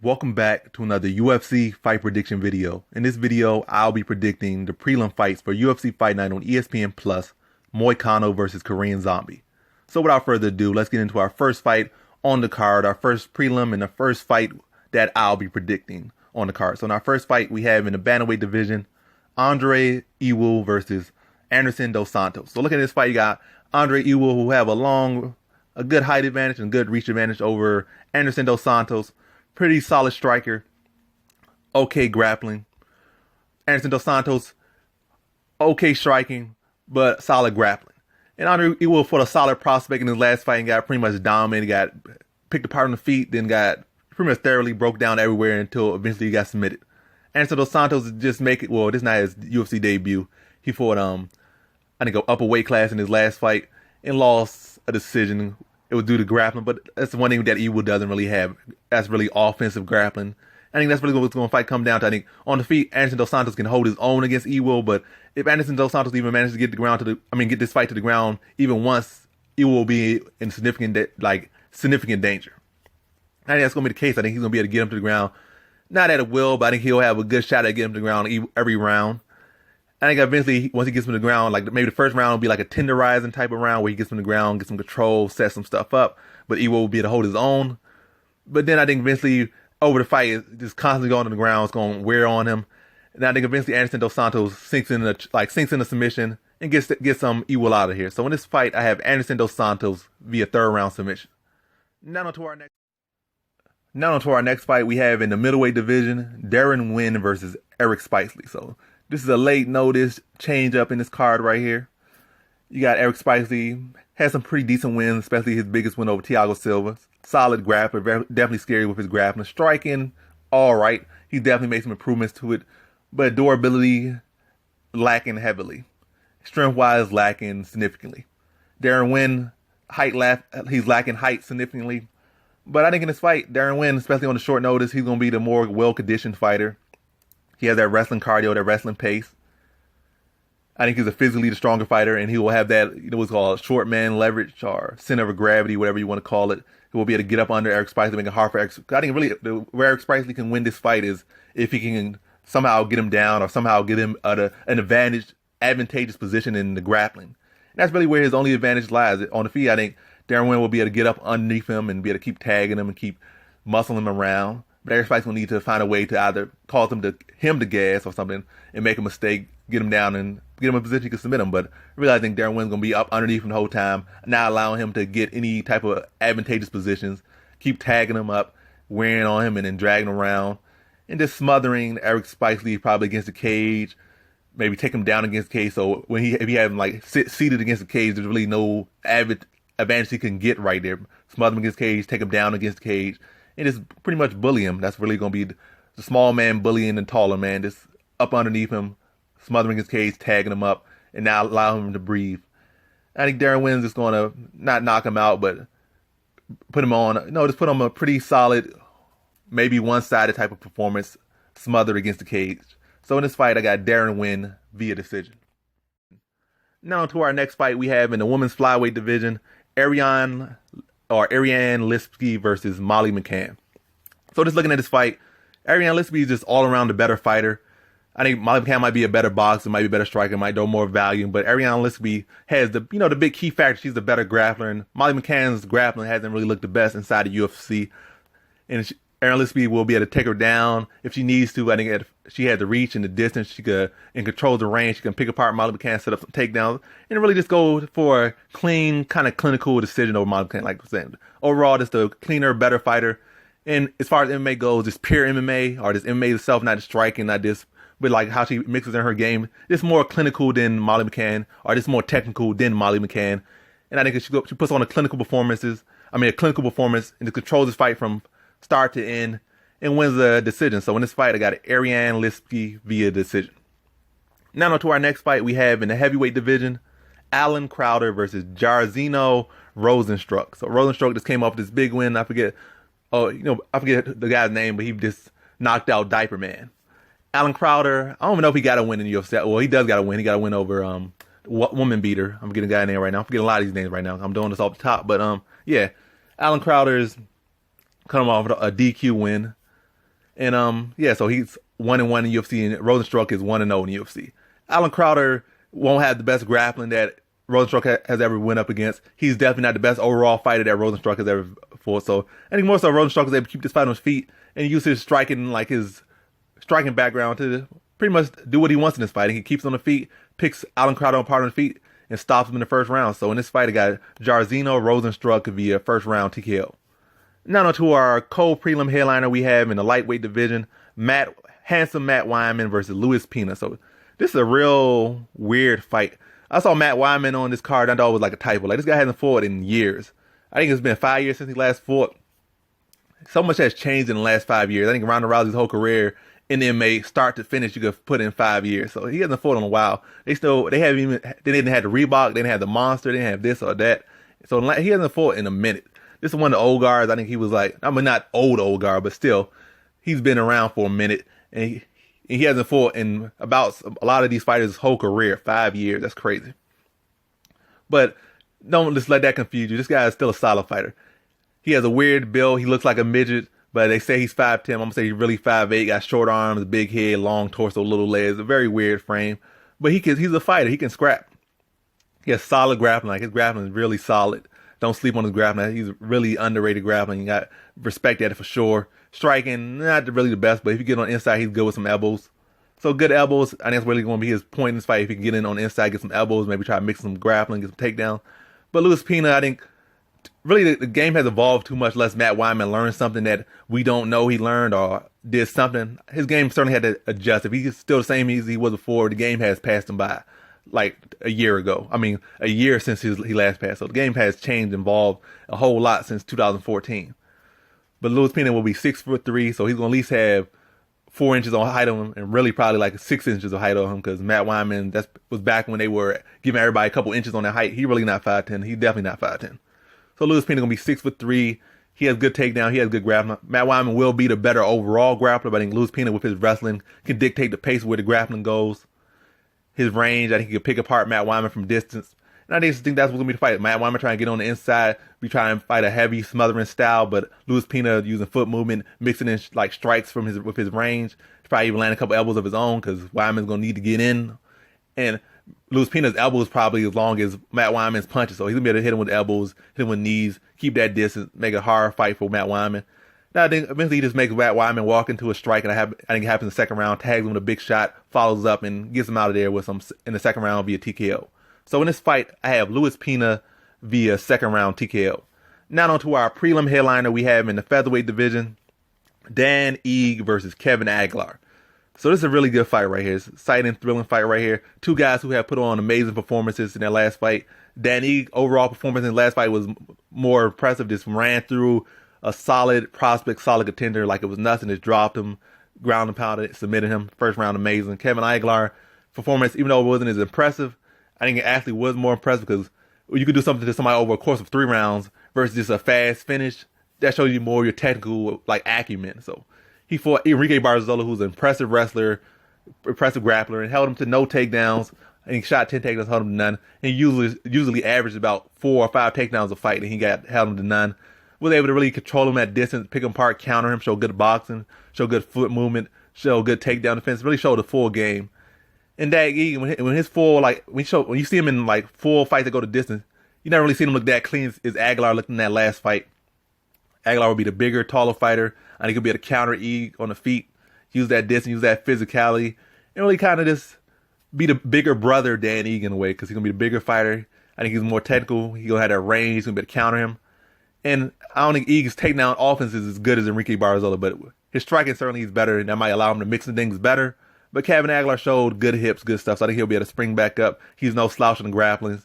Welcome back to another UFC fight prediction video. In this video, I'll be predicting the prelim fights for UFC Fight Night on ESPN Plus, Moicano versus Korean Zombie. So without further ado, let's get into our first fight on the card, our first prelim and the first fight that I'll be predicting on the card. So in our first fight, we have in the bantamweight division, Ewell versus Anderson dos Santos. So look at this fight, you got Ewell, who have a good height advantage and good reach advantage over Anderson dos Santos. Pretty solid striker, okay grappling. Anderson dos Santos, okay striking, but solid grappling. And Ewell fought a solid prospect in his last fight and got pretty much dominated, got picked apart on the feet, then got pretty much thoroughly broke down everywhere until eventually he got submitted. Anderson dos Santos just this is not his UFC debut. He fought, I think, an upper weight class in his last fight and lost a decision. It was due to grappling, but that's the one thing that Ewell doesn't really have. That's really offensive grappling. I think that's really what's going to fight come down to. I think on the feet, Anderson dos Santos can hold his own against Ewell, but if Anderson dos Santos even manages to get get this fight to the ground even once, Ewell will be in significant danger. I think that's going to be the case. I think he's going to be able to get him to the ground, not at a will, but I think he'll have a good shot at getting him to the ground every round. I think eventually, once he gets him to the ground, like maybe the first round will be like a tenderizing type of round where he gets him to the ground, gets some control, sets some stuff up, but Ewell will be able to hold his own. But then I think eventually, over the fight, it's just constantly going to the ground, it's going to wear on him. And I think eventually Anderson dos Santos sinks in a submission and gets some Ewell out of here. So in this fight, I have Anderson dos Santos via third round submission. Now on to our next fight, we have in the middleweight division, Winn versus Eric Spicely. So this is a late notice change up in this card right here. You got Eric Spicely, had some pretty decent wins, especially his biggest win over Thiago Silva. Solid grappler, definitely scary with his grappling. Striking, all right. He definitely made some improvements to it, but durability lacking heavily. Strength-wise, lacking significantly. Winn, he's lacking height significantly. But I think in this fight, Winn, especially on the short notice, he's going to be the more well-conditioned fighter. He has that wrestling cardio, that wrestling pace. I think he's a physically the stronger fighter, and he will have that, what's called short man leverage or center of gravity, whatever you want to call it. He will be able to get up under Eric Spicely, make it hard for Eric. I think really where Eric Spicely can win this fight is if he can somehow get him down or somehow get him at an advantageous position in the grappling. And that's really where his only advantage lies. On the feet, I think Winn will be able to get up underneath him and be able to keep tagging him and keep muscling him around. But Eric Spicely will need to find a way to either cause him to gas or something and make a mistake, get him down and get him in a position he can submit him. But really, I think Winn's going to be up underneath him the whole time, not allowing him to get any type of advantageous positions, keep tagging him up, wearing on him and then dragging him around, and just smothering Eric Spicely probably against the cage, maybe take him down against the cage. So if he have him seated against the cage, there's really no advantage he can get right there. Smother him against the cage, take him down against the cage, and just pretty much bully him. That's really going to be the small man bullying the taller man, just up underneath him, smothering his cage, tagging him up, and now allow him to breathe. I think Winn's just going to not knock him out, but put him on a pretty solid, maybe one-sided type of performance, smothered against the cage. So in this fight, I got Winn via decision. Now to our next fight we have in the women's flyweight division, Ariane Lipski versus Molly McCann. So just looking at this fight, Ariane Lipski is just all around the better fighter. I think Molly McCann might be a better boxer, might be a better striker, might do more value, but Ariane Lipski has the big key factor. She's the better grappler, and Molly McCann's grappling hasn't really looked the best inside the UFC. And Ariane Lipski will be able to take her down if she needs to. I think if she had the reach and the distance, she could, and control the range. She can pick apart Molly McCann, set up some takedowns, and really just go for a clean, kind of clinical decision over Molly McCann. Like I said, overall, just a cleaner, better fighter. And as far as MMA goes, just pure MMA, or just MMA itself, not just striking, not just, but like how she mixes in her game, it's more clinical than Molly McCann, or just more technical than Molly McCann. And I think if she puts on a clinical performance, and just controls this fight from start to end, and wins the decision. So in this fight, I got Ariane Lipski via decision. Now on to our next fight we have in the heavyweight division, Alan Crowder versus Jairzinho Rozenstruik. So Rozenstruik just came off this big win. I forget the guy's name, but he just knocked out Diaper Man. Alan Crowder, I don't even know if he got a win in the UFC. Well, he does got a win. He got a win over woman beater. I'm getting a guy name right now. I'm forgetting a lot of these names right now. I'm doing this off the top, but yeah, Alan Crowder's coming off a DQ win And yeah, so he's 1-1 in UFC, and Rozenstruik is 1-0 in UFC. Alan Crowder won't have the best grappling that Rozenstruik has ever went up against. He's definitely not the best overall fighter that Rozenstruik has ever fought. So I think more so Rozenstruik is able to keep this fight on his feet and use his striking, like his striking background, to pretty much do what he wants in this fight. He keeps on the feet, picks Alan Crowder apart on the feet, and stops him in the first round. So in this fight, I got Jairzinho Rozenstruik via first round TKO. Now on to our co-prelim headliner we have in the lightweight division, handsome Matt Wiman versus Pena. So this is a real weird fight. I saw Matt Wiman on this card, and I thought it was like a typo. Like, this guy hasn't fought in years. I think it's been 5 years since he last fought. So much has changed in the last 5 years. I think Ronda Rousey's whole career in the MMA, start to finish, you could put in 5 years. So he hasn't fought in a while. They didn't have the Reebok, they didn't have the Monster, they didn't have this or that. So he hasn't fought in a minute. This is one of the old guards. I think he was like, I mean, not old guard, but still, he's been around for a minute, and he hasn't fought in about a lot of these fighters' whole career, 5 years. That's crazy. But don't just let that confuse you. This guy is still a solid fighter. He has a weird build. He looks like a midget, but they say he's 5'10". I'm going to say he's really 5'8", got short arms, big head, long torso, little legs, a very weird frame. But he's a fighter. He can scrap. He has solid grappling. Like, his grappling is really solid. Don't sleep on his grappling. He's really underrated grappling. You got respect at it for sure. Striking, not really the best, but if you get on the inside, he's good with some elbows. So good elbows. I think that's really going to be his point in this fight. If he can get in on the inside, get some elbows, maybe try to mix some grappling, get some takedown. But Pena, I think, really the game has evolved too much. Unless Matt Wiman learned something that we don't know he learned or did something. His game certainly had to adjust. If he's still the same as he was before, the game has passed him by like a year ago. I mean, a year since he last passed. So the game has changed, evolved a whole lot since 2014. But Pena will be 6'3", so he's going to at least have 4 inches on height on him, and really probably like 6 inches of height on him, because Matt Wiman, that was back when they were giving everybody a couple inches on their height. He really not 5'10". He's definitely not 5'10". So Pena going to be 6'3". He has good takedown. He has good grappling. Matt Wiman will be the better overall grappler, but I think Pena with his wrestling can dictate the pace where the grappling goes. His range, I think he can pick apart Matt Wiman from distance. And I just think that's what's going to be the fight. Matt Wiman trying to get on the inside, be trying to fight a heavy smothering style, but Pena using foot movement, mixing in like strikes with his range. Probably even land a couple elbows of his own, because Wiman's going to need to get in. And Pena's elbows probably as long as Matt Wiman's punches, so he's going to be able to hit him with elbows, hit him with knees, keep that distance, make a hard fight for Matt Wiman. Now I think eventually he just makes Matt Wiman walk into a strike, and I think it happens in the second round, tags him with a big shot, follows up, and gets him out of there with some in the second round via TKO. So in this fight, I have Pena via second round TKO. Now on to our prelim headliner we have in the featherweight division, Dan Ige versus Kevin Aguilar. So this is a really good fight right here. It's an exciting, thrilling fight right here. Two guys who have put on amazing performances in their last fight. Dan Ige overall performance in the last fight was more impressive. Just ran through a solid prospect, solid contender like it was nothing. Just dropped him, ground and pounded, submitted him. First round amazing. Kevin Aguilar performance, even though it wasn't as impressive, I think it actually was more impressive, because you could do something to somebody over a course of 3 rounds versus just a fast finish. That shows you more your technical like acumen. So he fought Enrique Barzola, who's an impressive wrestler, impressive grappler, and held him to no takedowns. And he shot 10 takedowns, held him to none. And he usually averaged about 4 or 5 takedowns a fight, and he held him to none. Was able to really control him at distance, pick him apart, counter him, show good boxing, show good foot movement, show good takedown defense. Really showed the full game. And that when his full, like when you see him in like full fights that go to distance, you never really seen him look that clean as Aguilar looked in that last fight. Aguilar will be the bigger, taller fighter. I think he'll be able to counter Ige on the feet, use that distance, use that physicality, and really kind of just be the bigger brother Dan Ige in a way, because he's gonna be the bigger fighter. I think he's more technical. He's gonna have that range. He's gonna be able to counter him. And I don't think Ige's takedown offense is as good as Enrique Barzola, but his striking certainly is better, and that might allow him to mix things better. But Kevin Aguilar showed good hips, good stuff, so I think he'll be able to spring back up. He's no slouch in the grappling.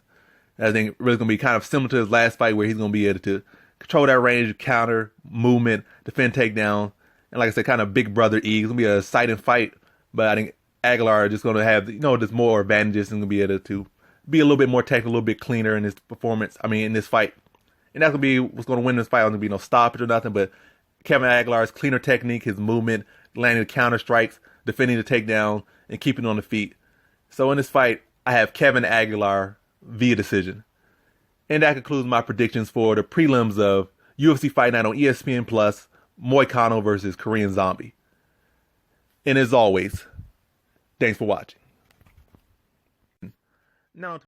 I think really going to be kind of similar to his last fight, where he's going to be able to control that range, counter, movement, defend takedown. And like I said, kind of big brother Ige. It's going to be an exciting fight, but I think Aguilar is just going to have, just more advantages and going to be able to be a little bit more technical, a little bit cleaner in his performance, in this fight. And that's going to be what's going to win this fight. There's going to be no stoppage or nothing, but Kevin Aguilar's cleaner technique, his movement, landing the counter strikes, defending the takedown, and keeping on the feet. So in this fight, I have Kevin Aguilar via decision. And that concludes my predictions for the prelims of UFC Fight Night on ESPN Plus, Moicano versus Korean Zombie. And as always, thanks for watching. Now